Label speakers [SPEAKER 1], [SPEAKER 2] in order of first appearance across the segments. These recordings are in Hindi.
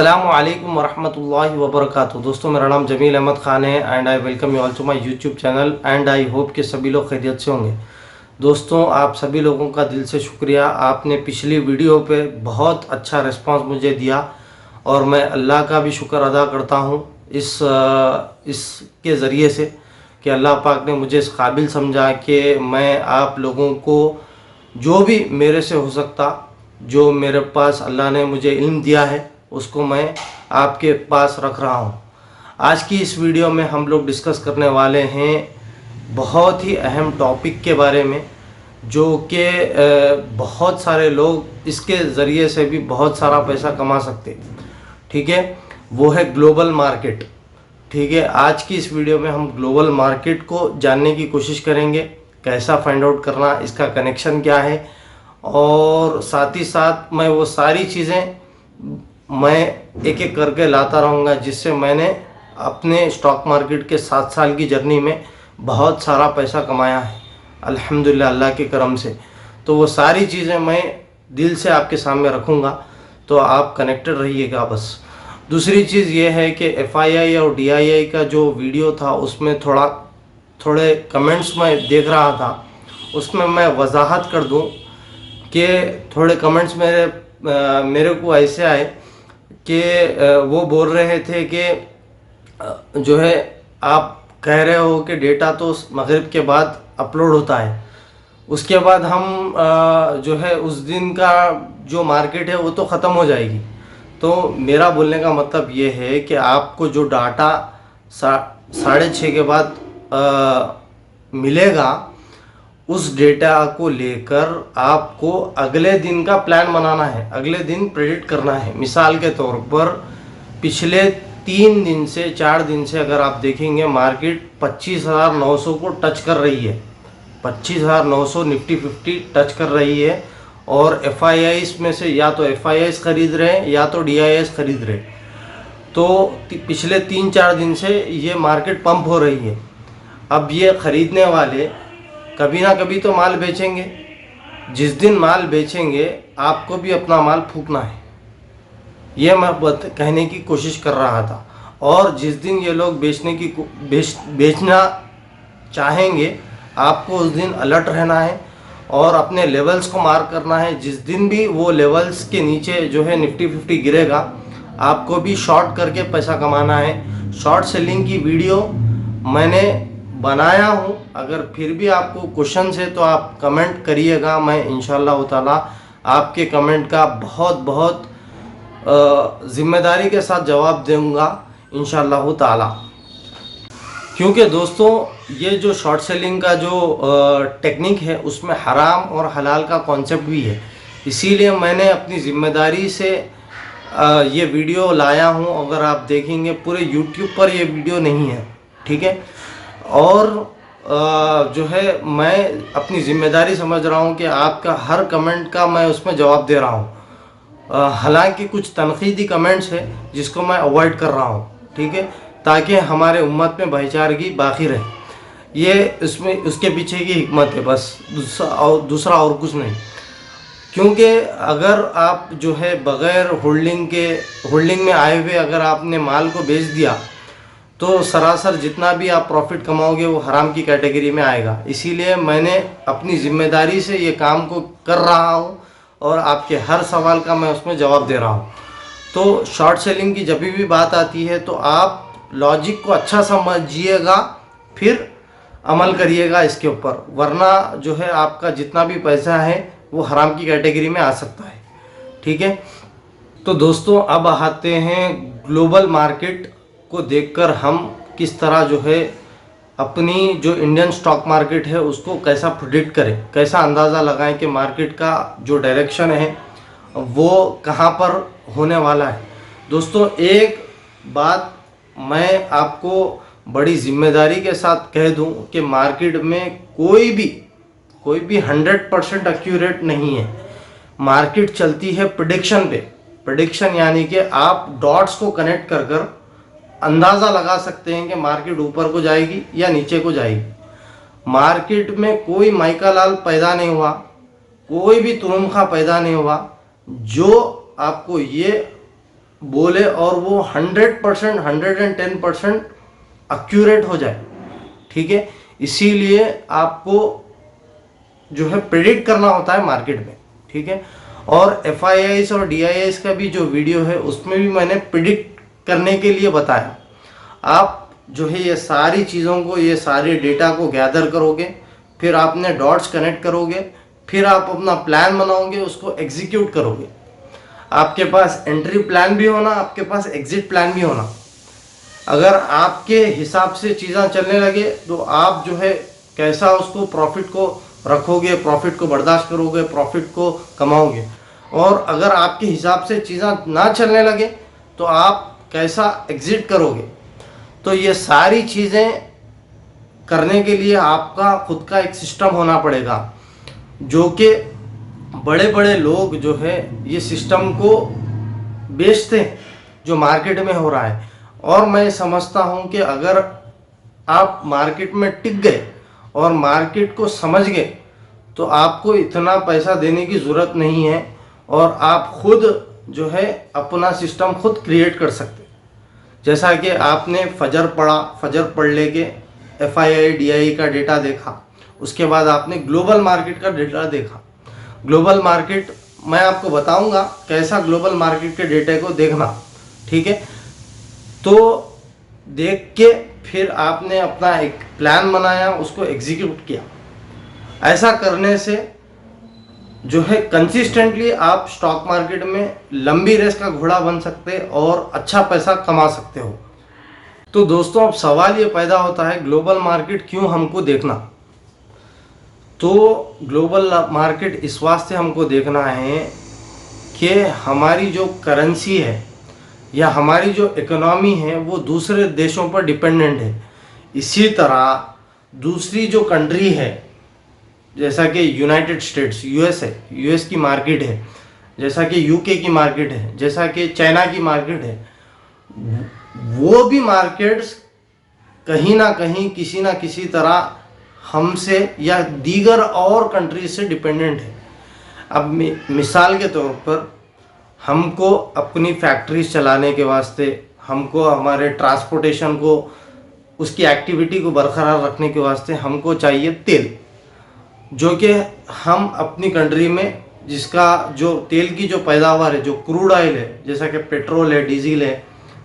[SPEAKER 1] अस्सलामुअलैकुम वरहमतुल्लाहि वबरकातुहू। दोस्तों, मेरा नाम जमील अहमद ख़ान है and I welcome you all to my YouTube channel and I hope कि सभी लोग खैरियत से होंगे। दोस्तों, आप सभी लोगों का दिल से शुक्रिया। आपने पिछली वीडियो पे बहुत अच्छा रिस्पांस मुझे दिया और मैं अल्लाह का भी शुक्र अदा करता हूँ इसके ज़रिए से कि अल्लाह पाक ने मुझे इस काबिल समझा कि मैं आप लोगों को जो भी मेरे से हो सकता, जो मेरे पास अल्लाह ने मुझे इल्म दिया है, उसको मैं आपके पास रख रहा हूँ। आज की इस वीडियो में हम लोग डिस्कस करने वाले हैं बहुत ही अहम टॉपिक के बारे में, जो कि बहुत सारे लोग इसके ज़रिए से भी बहुत सारा पैसा कमा सकते। ठीक है, वो है ग्लोबल मार्केट। ठीक है, आज की इस वीडियो में हम ग्लोबल मार्केट को जानने की कोशिश करेंगे, कैसा फाइंड आउट करना, इसका कनेक्शन क्या है, और साथ ही साथ मैं वो सारी चीज़ें मैं एक एक करके लाता रहूँगा जिससे मैंने अपने स्टॉक मार्केट के 7 साल की जर्नी में बहुत सारा पैसा कमाया है अल्हम्दुलिल्लाह अल्लाह के करम से। तो वो सारी चीज़ें मैं दिल से आपके सामने रखूँगा, तो आप कनेक्टेड रहिएगा बस। दूसरी चीज़ ये है कि FII और DII का जो वीडियो था उसमें थोड़े कमेंट्स मैं देख रहा था, उसमें मैं वजाहत कर दूं कि थोड़े कमेंट्स मेरे को ऐसे आए कि वो बोल रहे थे कि जो है आप कह रहे हो कि डेटा तो मगरिब के बाद अपलोड होता है, उसके बाद हम जो है उस दिन का जो मार्केट है वो तो ख़त्म हो जाएगी। तो मेरा बोलने का मतलब ये है कि आपको जो डाटा 6:30 के बाद मिलेगा, उस डेटा को लेकर आपको अगले दिन का प्लान बनाना है, अगले दिन प्रेडिक्ट करना है। मिसाल के तौर पर पिछले 3 दिन से 4 दिन से अगर आप देखेंगे, मार्केट 25,900 को टच कर रही है, 25,900 निफ्टी 50 टच कर रही है, और FIIs में से या तो FIIs खरीद रहे हैं या तो DIIs खरीद रहे। तो पिछले 3-4 दिन से ये मार्केट पंप हो रही है। अब ये ख़रीदने वाले कभी ना कभी तो माल बेचेंगे। जिस दिन माल बेचेंगे आपको भी अपना माल फूकना है, ये मैं कहने की कोशिश कर रहा था। और जिस दिन ये लोग बेचना चाहेंगे, आपको उस दिन अलर्ट रहना है और अपने लेवल्स को मार्क करना है। जिस दिन भी वो लेवल्स के नीचे जो है निफ्टी 50 गिरेगा, आपको भी शॉर्ट करके पैसा कमाना है। शॉर्ट सेलिंग की वीडियो मैंने बनाया हूँ, अगर फिर भी आपको क्वेश्चन है तो आप कमेंट करिएगा, मैं इंशाल्लाह ताला आपके कमेंट का बहुत ज़िम्मेदारी के साथ जवाब दूंगा इंशाल्लाह ताला। क्योंकि दोस्तों, ये जो शॉर्ट सेलिंग का जो टेक्निक है उसमें हराम और हलाल का कॉन्सेप्ट भी है, इसीलिए मैंने अपनी ज़िम्मेदारी से ये वीडियो लाया हूँ। अगर आप देखेंगे पूरे यूट्यूब पर ये वीडियो नहीं है, ठीक है। और जो है मैं अपनी ज़िम्मेदारी समझ रहा हूँ कि आपका हर कमेंट का मैं उसमें जवाब दे रहा हूँ। हालांकि कुछ तनकीदी कमेंट्स है जिसको मैं अवॉइड कर रहा हूँ, ठीक है, ताकि हमारे उम्मत में भाईचारगी बाकी रहे। ये उसमें उसके पीछे की हिकमत है बस, दूसरा और कुछ नहीं। क्योंकि अगर आप जो है बग़ैर होल्डिंग में आए हुए अगर आपने माल को बेच दिया, तो सरासर जितना भी आप प्रॉफिट कमाओगे वो हराम की कैटेगरी में आएगा। इसीलिए मैंने अपनी ज़िम्मेदारी से ये काम को कर रहा हूँ और आपके हर सवाल का मैं उसमें जवाब दे रहा हूँ। तो शॉर्ट सेलिंग की जब भी बात आती है तो आप लॉजिक को अच्छा समझिएगा, फिर अमल करिएगा इसके ऊपर, वरना जो है आपका जितना भी पैसा है वो हराम की कैटेगरी में आ सकता है, ठीक है। तो दोस्तों, अब आते हैं ग्लोबल मार्केट को देखकर हम किस तरह जो है अपनी जो इंडियन स्टॉक मार्केट है उसको कैसा प्रेडिक्ट करें, कैसा अंदाज़ा लगाएं कि मार्केट का जो डायरेक्शन है वो कहां पर होने वाला है। दोस्तों, एक बात मैं आपको बड़ी ज़िम्मेदारी के साथ कह दूं कि मार्केट में कोई भी 100% एक्यूरेट नहीं है। मार्केट चलती है प्रेडिक्शन पे। प्रेडिक्शन यानी कि आप डॉट्स को कनेक्ट कर अंदाज़ा लगा सकते हैं कि मार्केट ऊपर को जाएगी या नीचे को जाएगी। मार्केट में कोई माइका लाल पैदा नहीं हुआ, कोई भी तुरुंखा पैदा नहीं हुआ जो आपको ये बोले और वो 100%, 110% एक्यूरेट हो जाए। ठीक है, इसीलिए आपको जो है प्रेडिक्ट करना होता है मार्केट में। ठीक है, और FIIs और DIIs का भी जो वीडियो है उसमें भी मैंने प्रेडिक्ट करने के लिए बताया। आप जो है ये सारी चीज़ों को, ये सारे डेटा को गैदर करोगे, फिर आपने डॉट्स कनेक्ट करोगे, फिर आप अपना प्लान बनाओगे, उसको एग्जीक्यूट करोगे। आपके पास एंट्री प्लान भी होना, आपके पास एग्जिट प्लान भी होना। अगर आपके हिसाब से चीज़ें चलने लगे तो आप जो है कैसा उसको प्रॉफिट को रखोगे, प्रॉफिट को बर्दाश्त करोगे, प्रॉफिट को कमाओगे। और अगर आपके हिसाब से चीज़ें ना चलने लगे तो आप कैसा एग्जिट करोगे। तो ये सारी चीज़ें करने के लिए आपका खुद का एक सिस्टम होना पड़ेगा, जो कि बड़े बड़े लोग जो है ये सिस्टम को बेचते हैं जो मार्केट में हो रहा है। और मैं समझता हूँ कि अगर आप मार्केट में टिक गए और मार्केट को समझ गए तो आपको इतना पैसा देने की ज़रूरत नहीं है, और आप खुद जो है अपना सिस्टम खुद क्रिएट कर सकते। जैसा कि आपने फजर पढ़ा, फजर पढ़ लेके FII DII का डेटा देखा, उसके बाद आपने ग्लोबल मार्केट का डेटा देखा। ग्लोबल मार्केट मैं आपको बताऊंगा कैसा ग्लोबल मार्केट के डेटा को देखना। ठीक है, तो देख के फिर आपने अपना एक प्लान बनाया, उसको एग्जीक्यूट किया। ऐसा करने से जो है कंसिस्टेंटली आप स्टॉक मार्केट में लंबी रेस का घोड़ा बन सकते और अच्छा पैसा कमा सकते हो। तो दोस्तों, अब सवाल ये पैदा होता है ग्लोबल मार्केट क्यों हमको देखना। तो ग्लोबल मार्केट इस वास्ते हमको देखना है कि हमारी जो करेंसी है या हमारी जो इकोनॉमी है वो दूसरे देशों पर डिपेंडेंट है। इसी तरह दूसरी जो कंट्री है, जैसा कि यूनाइटेड स्टेट्स US है, US की मार्केट है, जैसा कि UK की मार्केट है, जैसा कि चाइना की मार्केट है, वो भी मार्केट्स कहीं ना कहीं किसी ना किसी तरह हमसे या दीगर और कंट्रीज से डिपेंडेंट है। अब मिसाल के तौर पर हमको अपनी फैक्ट्रीज चलाने के वास्ते, हमको हमारे ट्रांसपोर्टेशन को, उसकी एक्टिविटी को बरकरार रखने के वास्ते हमको चाहिए तेल, जो कि हम अपनी कंट्री में जिसका जो तेल की जो पैदावार है, जो क्रूड ऑयल है, जैसा कि पेट्रोल है, डीजल है,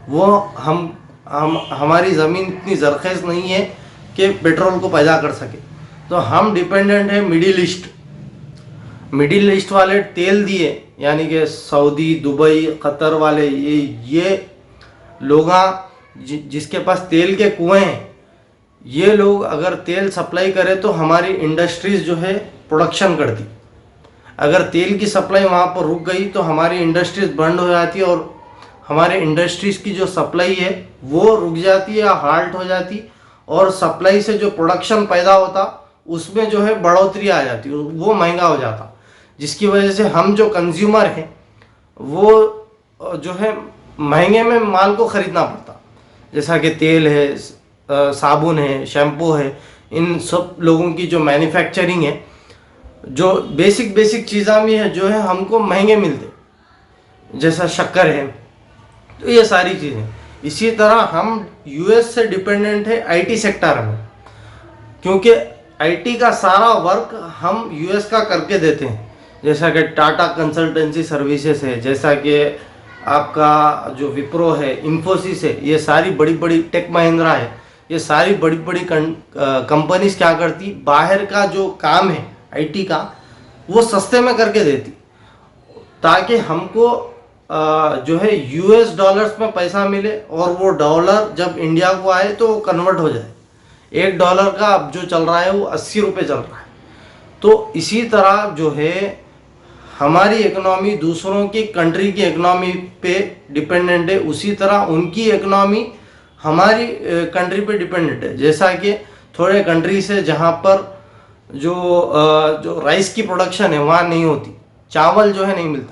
[SPEAKER 1] वो हम हमारी ज़मीन इतनी ज़रखेज़ नहीं है कि पेट्रोल को पैदा कर सके। तो हम डिपेंडेंट है मिडिल ईस्ट वाले तेल दिए, यानी कि सऊदी, दुबई, कतर वाले, ये लोग जिसके पास तेल के कुएं हैं, ये लोग अगर तेल सप्लाई करें तो हमारी इंडस्ट्रीज़ जो है प्रोडक्शन करती। अगर तेल की सप्लाई वहाँ पर रुक गई तो हमारी इंडस्ट्रीज़ बंद हो जाती है और हमारे इंडस्ट्रीज़ की जो सप्लाई है वो रुक जाती है या हाल्ट हो जाती, और सप्लाई से जो प्रोडक्शन पैदा होता उसमें जो है बढ़ोतरी आ जाती, वो महंगा हो जाता, जिसकी वजह से हम जो कंज्यूमर हैं वो जो है महंगे में माल को ख़रीदना पड़ता। जैसा कि तेल है, साबुन है, शैम्पू है, इन सब लोगों की जो मैन्युफैक्चरिंग है, जो बेसिक चीज़ें भी है जो है हमको महंगे मिलते, जैसा शक्कर है। तो ये सारी चीज़ें, इसी तरह हम US से डिपेंडेंट है IT सेक्टर में, क्योंकि IT का सारा वर्क हम US का करके देते हैं। जैसा कि टाटा कंसल्टेंसी सर्विसेज है, जैसा कि आपका जो विप्रो है, इन्फोसिस है, ये सारी बड़ी बड़ी, टेक महिंद्रा है, ये सारी बड़ी बड़ी कंपनीज क्या करती, बाहर का जो काम है IT का वो सस्ते में करके देती, ताकि हमको जो है US डॉलर्स में पैसा मिले और वो डॉलर जब इंडिया को आए तो वो कन्वर्ट हो जाए। $1 का अब जो चल रहा है वो 80 रुपये चल रहा है। तो इसी तरह जो है हमारी इकोनॉमी दूसरों की कंट्री की इकोनॉमी पे डिपेंडेंट है, उसी तरह उनकी इकोनॉमी हमारी कंट्री पे डिपेंडेंट है। जैसा कि थोड़े कंट्रीज है जहाँ पर जो राइस की प्रोडक्शन है वहाँ नहीं होती, चावल जो है नहीं मिलता,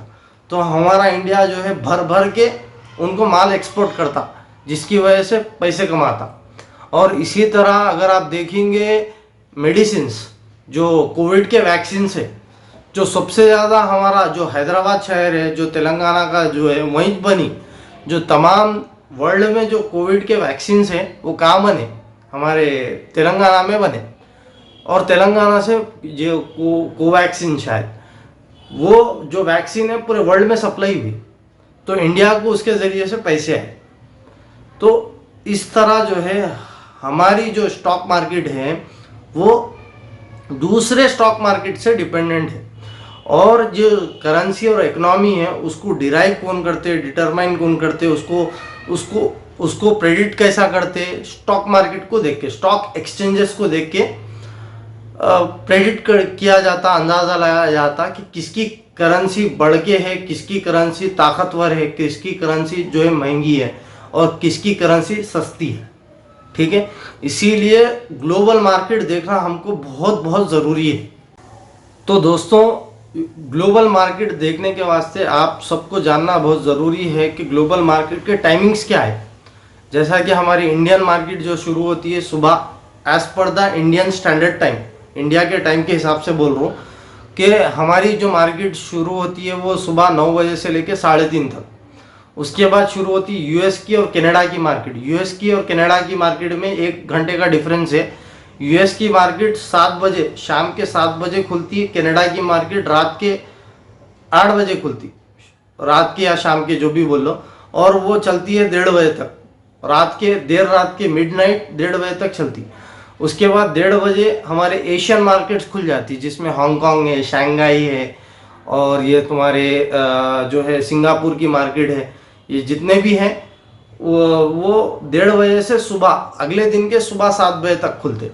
[SPEAKER 1] तो हमारा इंडिया जो है भर भर के उनको माल एक्सपोर्ट करता, जिसकी वजह से पैसे कमाता। और इसी तरह अगर आप देखेंगे मेडिसिन्स, जो कोविड के वैक्सीन है, जो सबसे ज़्यादा हमारा जो हैदराबाद शहर है, जो तेलंगाना का जो है वहीं बनी, जो तमाम वर्ल्ड में जो कोविड के वैक्सीन हैं वो कहाँ बने, हमारे तेलंगाना में बने। और तेलंगाना से जो कोवैक्सीन शायद वो जो वैक्सीन है पूरे वर्ल्ड में सप्लाई हुई, तो इंडिया को उसके ज़रिए से पैसे आए। तो इस तरह जो है हमारी जो स्टॉक मार्केट है वो दूसरे स्टॉक मार्केट से डिपेंडेंट है। और जो करेंसी और इकोनॉमी है उसको डिराइव कौन करते, डिटरमाइन कौन करते, उसको प्रेडिक्ट कैसा करते, स्टॉक मार्केट को देख के, स्टॉक एक्सचेंजेस को देख के प्रेडिक्ट किया जाता, अंदाज़ा लगाया जाता कि किसकी करेंसी बढ़ के है, किसकी करेंसी ताकतवर है, किसकी करेंसी जो है महंगी है और किसकी करेंसी सस्ती है। ठीक है, इसीलिए ग्लोबल मार्केट देखना हमको बहुत बहुत ज़रूरी है। तो दोस्तों, ग्लोबल मार्केट देखने के वास्ते आप सबको जानना बहुत ज़रूरी है कि ग्लोबल मार्केट के टाइमिंग्स क्या है। जैसा कि हमारी इंडियन मार्केट जो शुरू होती है सुबह as per the Indian standard time, India के टाइम के हिसाब से बोल रहा हूँ कि हमारी जो मार्केट शुरू होती है वो सुबह 9 बजे से लेकर 3:30 तक। उसके बाद शुरू होती है यूएस की और कनाडा की मार्केट। यूएस की और कनाडा की मार्केट में 1 घंटे का डिफरेंस है। यूएस की मार्केट 7 बजे, शाम के 7 बजे खुलती है। कनाडा की मार्केट रात के 8 बजे खुलती, रात के या शाम के जो भी बोल लो, और वो चलती है 1:30 बजे तक, देर रात के मिडनाइट 1:30 बजे तक चलती। उसके बाद 1:30 बजे हमारे एशियन मार्केट्स खुल जाती, जिसमें हांगकांग है, शंघाई है और ये तुम्हारे जो है सिंगापुर की मार्केट है, ये जितने भी हैं वो 1:30 बजे से सुबह, अगले दिन के सुबह 7 बजे तक खुलते।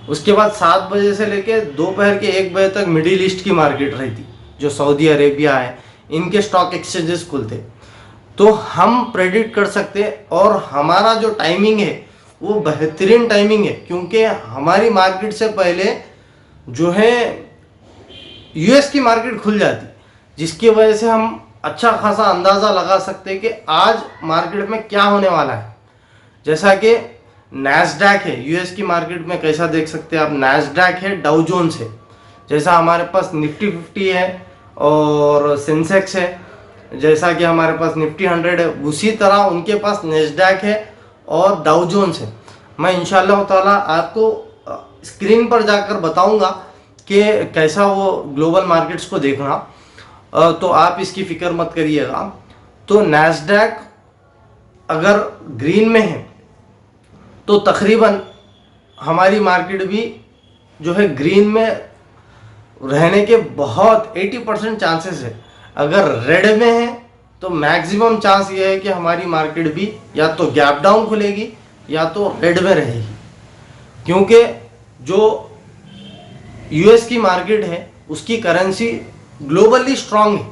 [SPEAKER 1] उसके बाद 7 बजे से लेके दोपहर के 1 बजे तक मिडिल ईस्ट की मार्केट रहती, जो सऊदी अरेबिया है, इनके स्टॉक एक्सचेंजेस खुलते। तो हम प्रेडिक्ट कर सकते, और हमारा जो टाइमिंग है वो बेहतरीन टाइमिंग है, क्योंकि हमारी मार्केट से पहले जो है यूएस की मार्केट खुल जाती, जिसकी वजह से हम अच्छा खासा अंदाज़ा लगा सकते हैं कि आज मार्केट में क्या होने वाला है। जैसा कि नैस्डैक है, यूएस की मार्केट में कैसा देख सकते हैं आप, नैस्डैक है, डाउ जोन्स है। जैसा हमारे पास निफ्टी 50 है और सेंसेक्स है, जैसा कि हमारे पास निफ्टी 100 है, उसी तरह उनके पास नैस्डैक है और डाउ जोन्स है। मैं इंशाल्लाह ताला आपको स्क्रीन पर जाकर बताऊंगा कि कैसा वो ग्लोबल मार्केट्स को देखना, तो आप इसकी फ़िक्र मत करिएगा। तो नैस्डैक अगर ग्रीन में है तो तकरीबन हमारी मार्केट भी जो है ग्रीन में रहने के बहुत 80% चांसेस है। अगर रेड में है तो मैक्सिमम चांस ये है कि हमारी मार्केट भी या तो गैप डाउन खुलेगी या तो रेड में रहेगी, क्योंकि जो यूएस की मार्केट है उसकी करेंसी ग्लोबली स्ट्रांग है।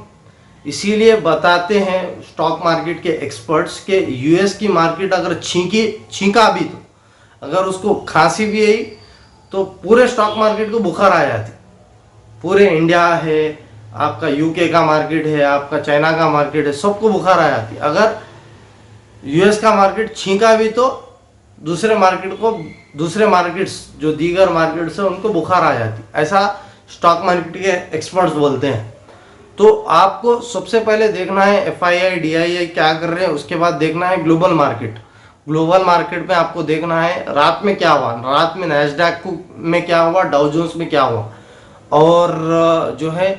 [SPEAKER 1] इसीलिए बताते हैं स्टॉक मार्केट के एक्सपर्ट्स के यूएस की मार्केट अगर छींका भी, तो अगर उसको खांसी भी आई तो पूरे स्टॉक मार्केट को बुखार आ जाती। पूरे इंडिया है, आपका यूके का मार्केट है, आपका चाइना का मार्केट है, सबको बुखार आ जाती। अगर यूएस का मार्केट छींका भी तो दूसरे मार्केट्स जो दीगर मार्केट्स है उनको बुखार आ जाती। ऐसा स्टॉक मार्केट के एक्सपर्ट्स बोलते हैं। तो आपको सबसे पहले देखना है एफआईआई डीआईआई क्या कर रहे हैं, उसके बाद देखना है ग्लोबल मार्केट। ग्लोबल मार्केट में आपको देखना है रात में क्या हुआ, रात में नैस्डैक में क्या हुआ, डाउ जोन्स में क्या हुआ, और जो है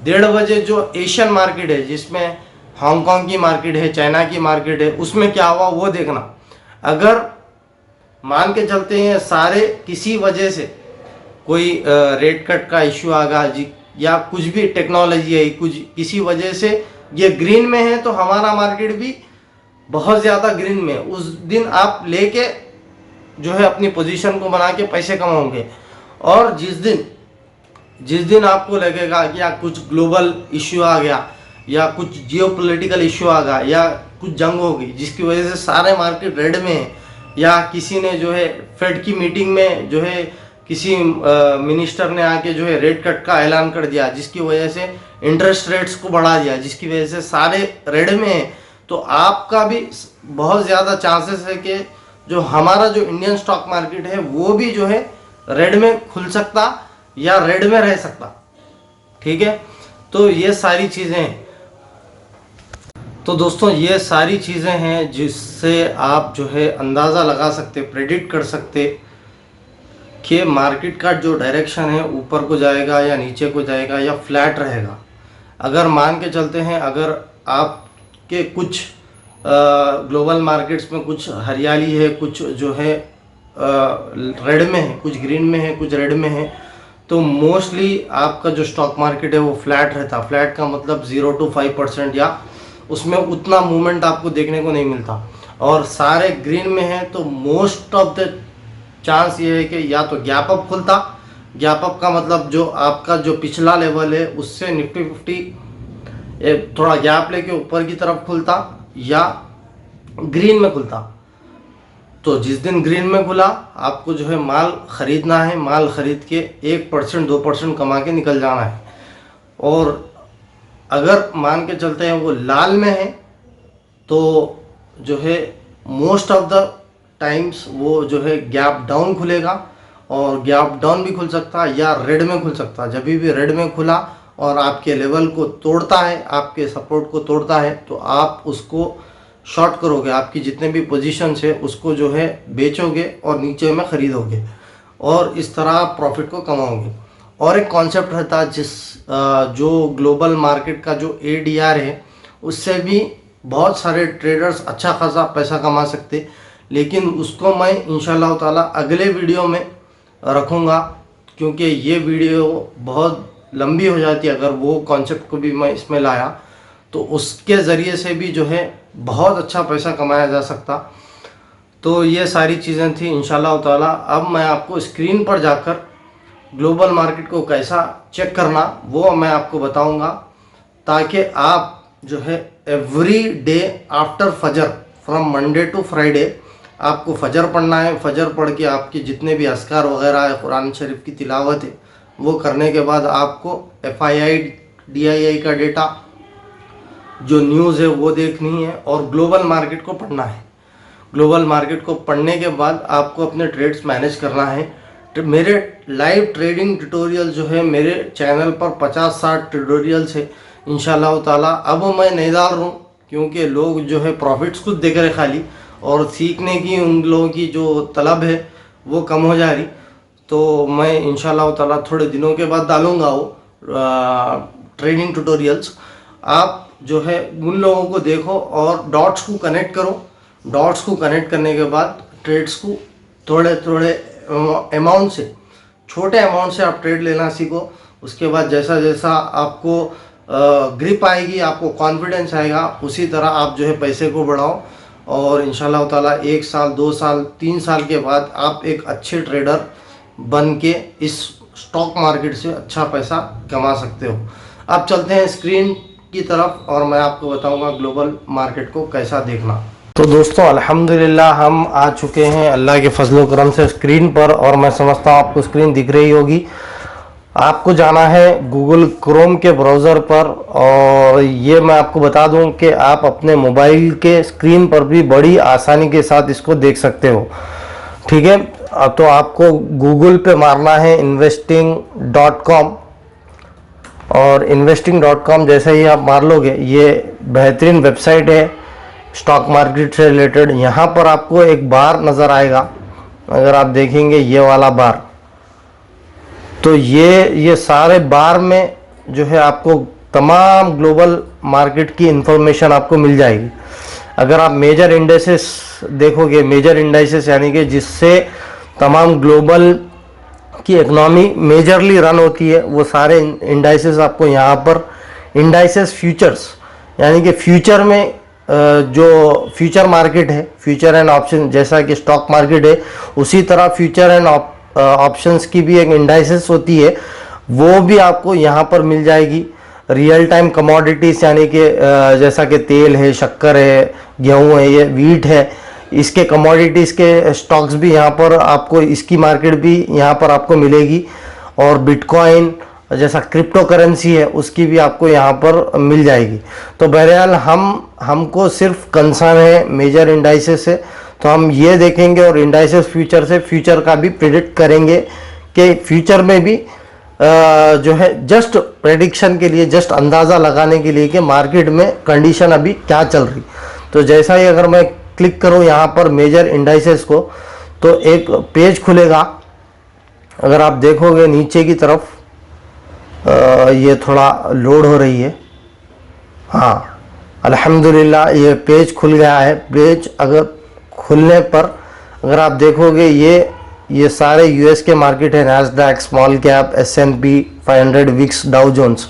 [SPEAKER 1] 1:30 बजे जो एशियन मार्केट है जिसमें हांगकांग की मार्केट है, चाइना की मार्केट है, उसमें क्या हुआ वो देखना। अगर मान के चलते हैं सारे किसी वजह से कोई रेट कट का इश्यू आ गया या कुछ भी टेक्नोलॉजी है, किसी वजह से ये ग्रीन में है, तो हमारा मार्केट भी बहुत ज़्यादा ग्रीन में, उस दिन आप लेके जो है अपनी पोजीशन को बना के पैसे कमाओगे। और जिस दिन आपको लगेगा कि या कुछ ग्लोबल इश्यू आ गया या कुछ जियोपॉलिटिकल इश्यू आ गया या कुछ जंग हो गई जिसकी वजह से सारे मार्केट रेड में है, या किसी ने जो है फेड की मीटिंग में जो है किसी मिनिस्टर ने आके जो है रेट कट का ऐलान कर दिया जिसकी वजह से इंटरेस्ट रेट्स को बढ़ा दिया, जिसकी वजह से सारे रेड में है, तो आपका भी बहुत ज़्यादा चांसेस है कि जो हमारा जो इंडियन स्टॉक मार्केट है वो भी जो है रेड में खुल सकता या रेड में रह सकता। ठीक है, तो ये सारी चीज़ें हैं। तो दोस्तों ये सारी चीज़ें हैं जिससे आप जो है अंदाज़ा लगा सकते, प्रेडिक्ट कर सकते कि मार्केट का जो डायरेक्शन है ऊपर को जाएगा या नीचे को जाएगा या फ्लैट रहेगा। अगर मान के चलते हैं, अगर आपके कुछ ग्लोबल मार्केट्स में कुछ हरियाली है, कुछ जो है रेड में है, कुछ ग्रीन में है, कुछ रेड में है, तो मोस्टली आपका जो स्टॉक मार्केट है वो फ्लैट रहता। फ्लैट का मतलब 0 to 5% या उसमें उतना मूवमेंट आपको देखने को नहीं मिलता। और सारे ग्रीन में है तो मोस्ट ऑफ द चांस ये है कि या तो गैप अप खुलता, गैप अप का मतलब जो आपका जो पिछला लेवल है उससे निफ्टी 50 थोड़ा गैप लेके ऊपर की तरफ खुलता या ग्रीन में खुलता। तो जिस दिन ग्रीन में खुला आपको जो है माल ख़रीदना है, माल ख़रीद के 1% 2% कमा के निकल जाना है। और अगर मान के चलते हैं वो लाल में है तो जो है मोस्ट ऑफ द टाइम्स वो जो है गैप डाउन खुलेगा, और गैप डाउन भी खुल सकता है या रेड में खुल सकता है। जब भी रेड में खुला और आपके लेवल को तोड़ता है, आपके सपोर्ट को तोड़ता है, तो आप उसको शॉर्ट करोगे, आपकी जितने भी पोजीशंस है उसको जो है बेचोगे और नीचे में ख़रीदोगे और इस तरह आप प्रॉफिट को कमाओगे। और एक कॉन्सेप्ट रहता है जो ग्लोबल मार्केट का जो ADR है उससे भी बहुत सारे ट्रेडर्स अच्छा खासा पैसा कमा सकते, लेकिन उसको मैं इंशाल्लाह ताला अगले वीडियो में रखूँगा, क्योंकि ये वीडियो बहुत लंबी हो जाती है। अगर वो कॉन्सेप्ट को भी मैं इसमें लाया तो उसके ज़रिए से भी जो है बहुत अच्छा पैसा कमाया जा सकता। तो ये सारी चीज़ें थी इंशाल्लाह ताला। अब मैं आपको स्क्रीन पर जाकर ग्लोबल मार्केट को कैसा चेक करना वो मैं आपको बताऊंगा, ताकि आप जो है एवरी डे आफ्टर फजर फ्रॉम मंडे टू फ्राइडे आपको फजर पढ़ना है। फजर पढ़ के आपके जितने भी अस्कार वगैरह है, कुरान शरीफ की तिलावत है, वो करने के बाद आपको FII DII का डेटा जो न्यूज़ है वो देखनी है और ग्लोबल मार्केट को पढ़ना है। ग्लोबल मार्केट को पढ़ने के बाद आपको अपने ट्रेड्स मैनेज करना है। मेरे लाइव ट्रेडिंग ट्यूटोरियल जो है मेरे चैनल पर 50-60 ट्यूटोरियल्स है इंशाल्लाह ताला। अब मैं नहीं डाल रहा हूँ क्योंकि लोग जो है प्रॉफिट्स खुद देख रहे खाली, और सीखने की उन लोगों की जो तलब है वो कम हो जा रही। तो मैं इंशाल्लाह ताला थोड़े दिनों के बाद डालूँगा वो ट्रेडिंग ट्यूटोरियल्स। आप जो है उन लोगों को देखो और डॉट्स को कनेक्ट करो। डॉट्स को कनेक्ट करने के बाद ट्रेड्स को थोड़े थोड़े अमाउंट से, छोटे अमाउंट से आप ट्रेड लेना सीखो। उसके बाद जैसा जैसा आपको ग्रिप आएगी, आपको कॉन्फिडेंस आएगा, उसी तरह आप जो है पैसे को बढ़ाओ और इंशाल्लाह ताला 1 साल 2 साल 3 साल के बाद आप एक अच्छे ट्रेडर बन के इस स्टॉक मार्केट से अच्छा पैसा कमा सकते हो। अब चलते हैं स्क्रीन की तरफ और मैं आपको बताऊंगा ग्लोबल मार्केट को कैसा देखना। तो दोस्तों अल्हम्दुलिल्लाह हम आ चुके हैं अल्लाह के फजल करम से स्क्रीन पर, और मैं समझता हूँ आपको स्क्रीन दिख रही होगी। आपको जाना है गूगल क्रोम के ब्राउज़र पर, और ये मैं आपको बता दूं कि आप अपने मोबाइल के स्क्रीन पर भी बड़ी आसानी के साथ इसको देख सकते हो। ठीक है, तो आपको गूगल पे मारना है investing.com, और investing.com जैसे ही आप मार लोगे ये बेहतरीन वेबसाइट है स्टॉक मार्केट से रिलेटेड। यहाँ पर आपको एक बार नज़र आएगा, अगर आप देखेंगे ये वाला बार, तो ये सारे बार में जो है आपको तमाम ग्लोबल मार्केट की इंफॉर्मेशन आपको मिल जाएगी। अगर आप मेजर इंडेसेस देखोगे, मेजर इंडाइसेस यानी कि जिससे तमाम ग्लोबल की इकनॉमी मेजरली रन होती है, वो सारे इंडाइसेस आपको यहाँ पर, इंडाइसेस फ्यूचर्स यानी कि फ्यूचर में जो फ्यूचर मार्केट है, फ्यूचर एंड ऑप्शन जैसा कि स्टॉक मार्केट है, उसी तरह फ्यूचर एंड ऑप्शंस की भी एक इंडाइसेस होती है, वो भी आपको यहाँ पर मिल जाएगी। रियल टाइम कमोडिटीज़ यानी कि जैसा कि तेल है, शक्कर है, गेहूँ है, ये वीट है, इसके कमोडिटीज़ के स्टॉक्स भी यहाँ पर आपको, इसकी मार्केट भी यहाँ पर आपको मिलेगी। और बिटकॉइन जैसा क्रिप्टो करेंसी है उसकी भी आपको यहाँ पर मिल जाएगी। तो बहरहाल हमको सिर्फ कंसर्न है मेजर इंडाइसेस से, तो हम ये देखेंगे और इंडाइसेस फ्यूचर से फ्यूचर का भी प्रेडिक्ट करेंगे कि फ्यूचर में भी जो है जस्ट प्रेडिक्शन के लिए, जस्ट अंदाज़ा लगाने के लिए कि मार्केट में कंडीशन अभी क्या चल रही। तो जैसा ही अगर मैं क्लिक करूं यहाँ पर मेजर इंडाइसेस को, तो एक पेज खुलेगा। अगर आप देखोगे नीचे की तरफ ये थोड़ा लोड हो रही है। हाँ, अल्हम्दुलिल्लाह ये पेज खुल गया है। पेज अगर खुलने पर अगर आप देखोगे ये सारे यूएस के मार्केट है, Nasdaq, small cap, S&P 500, VIX, Dow Jones.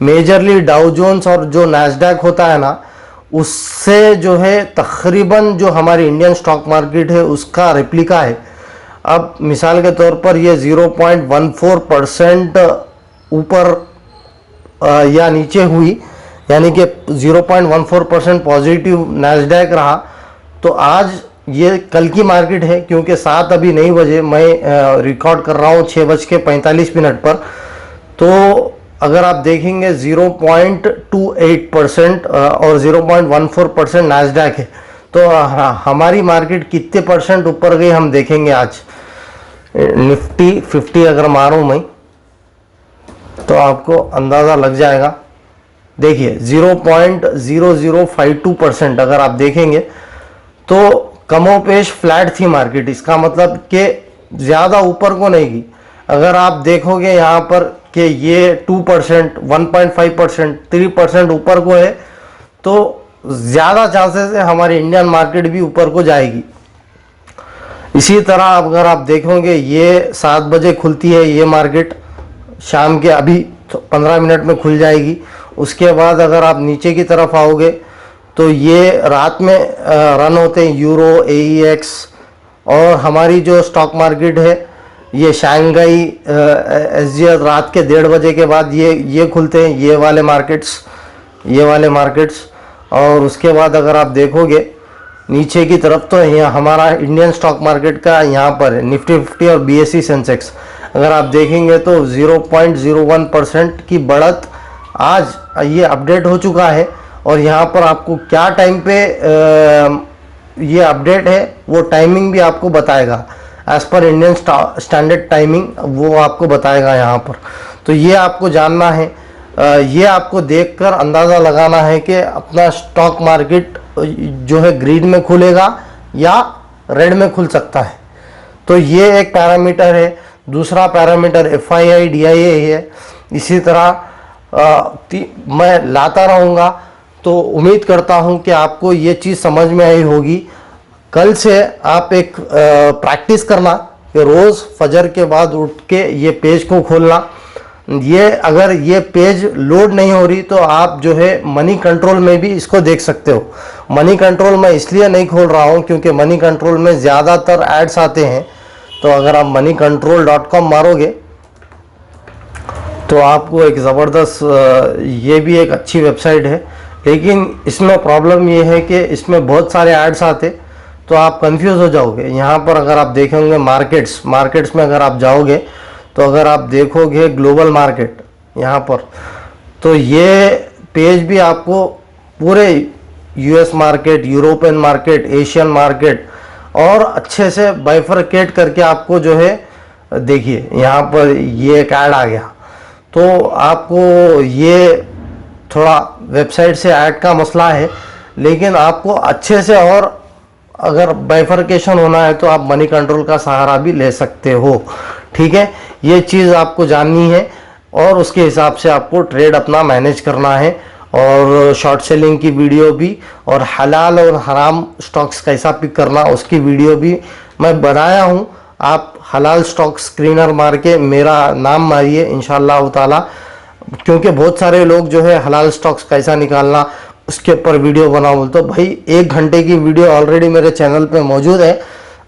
[SPEAKER 1] Majorly Dow Jones और जो नैस्डैक होता है ना, उससे जो है तकरीबन जो हमारी इंडियन स्टॉक मार्केट है उसका रेप्लिका है। अब मिसाल के तौर पर ये 0.14% ऊपर या नीचे हुई, यानी कि 0.14% पॉजिटिव नैस्डैक रहा। तो आज ये कल की मार्केट है, क्योंकि 7 अभी नहीं बजे, मैं रिकॉर्ड कर रहा हूँ 6:45 पर। तो अगर आप देखेंगे 0.28% और 0.14% नैस्डैक है। तो हमारी मार्केट कितने परसेंट ऊपर गई हम देखेंगे आज। निफ्टी 50 अगर मारूं मैं तो आपको अंदाज़ा लग जाएगा। देखिए 0.0052% अगर आप देखेंगे तो कमोपेश फ्लैट थी मार्केट। इसका मतलब कि ज़्यादा ऊपर को नहीं गई। अगर आप देखोगे यहाँ पर कि ये 2%, 1.5%, 3% ऊपर को है, तो ज़्यादा चांसेस है हमारी इंडियन मार्केट भी ऊपर को जाएगी। इसी तरह अगर आप देखोगे ये 7 बजे खुलती है ये मार्केट, शाम के अभी 15 मिनट में खुल जाएगी। उसके बाद अगर आप नीचे की तरफ आओगे तो ये रात में रन होते हैं यूरो, AEX, और हमारी जो स्टॉक मार्केट है ये शंघाई, SGX रात के 1:30 बजे के बाद ये खुलते हैं, ये वाले मार्केट्स। और उसके बाद अगर आप देखोगे नीचे की तरफ तो यहाँ हमारा इंडियन स्टॉक मार्केट का यहाँ पर है निफ्टी 50 और BSE सेंसेक्स। अगर आप देखेंगे तो 0.01% की बढ़त आज ये अपडेट हो चुका है। और यहाँ पर आपको क्या टाइम पे ये अपडेट है वो टाइमिंग भी आपको बताएगा, as per Indian standard timing वो आपको बताएगा यहाँ पर। तो ये आपको जानना है, ये आपको देखकर अंदाज़ा लगाना है कि अपना स्टॉक मार्केट जो है ग्रीन में खुलेगा या रेड में खुल सकता है। तो ये एक पैरामीटर है। दूसरा पैरामीटर FII DIA है। इसी तरह मैं लाता रहूँगा। तो उम्मीद करता हूँ कि आपको ये चीज़ समझ में आई होगी। कल से आप एक प्रैक्टिस करना कि रोज़ फजर के बाद उठ के ये पेज को खोलना। ये अगर ये पेज लोड नहीं हो रही तो आप जो है मनी कंट्रोल में भी इसको देख सकते हो। मनी कंट्रोल मैं इसलिए नहीं खोल रहा हूँ क्योंकि मनी कंट्रोल में ज़्यादातर एड्स आते हैं। तो अगर आप moneycontrol.com मारोगे तो आपको एक ज़बरदस्त, ये भी एक अच्छी वेबसाइट है, लेकिन इसमें प्रॉब्लम ये है कि इसमें बहुत सारे एड्स आते तो आप कंफ्यूज हो जाओगे। यहाँ पर अगर आप देखेंगे मार्केट्स में अगर आप जाओगे तो अगर आप देखोगे ग्लोबल मार्केट यहाँ पर, तो ये पेज भी आपको पूरे US market, European market, Asian market और अच्छे से बाइफरकेट करके आपको जो है, देखिए यहाँ पर ये एक ऐड आ गया। तो आपको ये थोड़ा वेबसाइट से ऐड का मसला है, लेकिन आपको अच्छे से और अगर बाइफरकेशन होना है तो आप मनी कंट्रोल का सहारा भी ले सकते हो। ठीक है, ये चीज़ आपको जाननी है और उसके हिसाब से आपको ट्रेड अपना मैनेज करना है। और शॉर्ट सेलिंग की वीडियो भी और हलाल और हराम स्टॉक्स कैसा पिक करना उसकी वीडियो भी मैं बनाया हूँ। आप हलाल स्टॉक स्क्रीनर मार के मेरा नाम मारिए इंशाअल्लाह ताला, क्योंकि बहुत सारे लोग जो है हलाल स्टॉक्स कैसा निकालना उसके ऊपर वीडियो बनाओ बोलते। तो भाई 1 घंटे की वीडियो ऑलरेडी मेरे चैनल पे मौजूद है,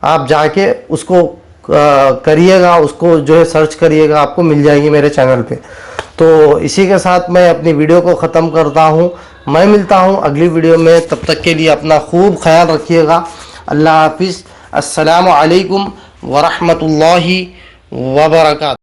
[SPEAKER 1] आप जाके उसको करिएगा, उसको जो है सर्च करिएगा, आपको मिल जाएगी मेरे चैनल पे। तो इसी के साथ मैं अपनी वीडियो को ख़त्म करता हूँ। मैं मिलता हूँ अगली वीडियो में, तब तक के लिए अपना खूब ख्याल रखिएगा। अल्लाह हाफिज़। अस्सलामु अलैकुम वरहमतुल्लाहि वबरकातुहू।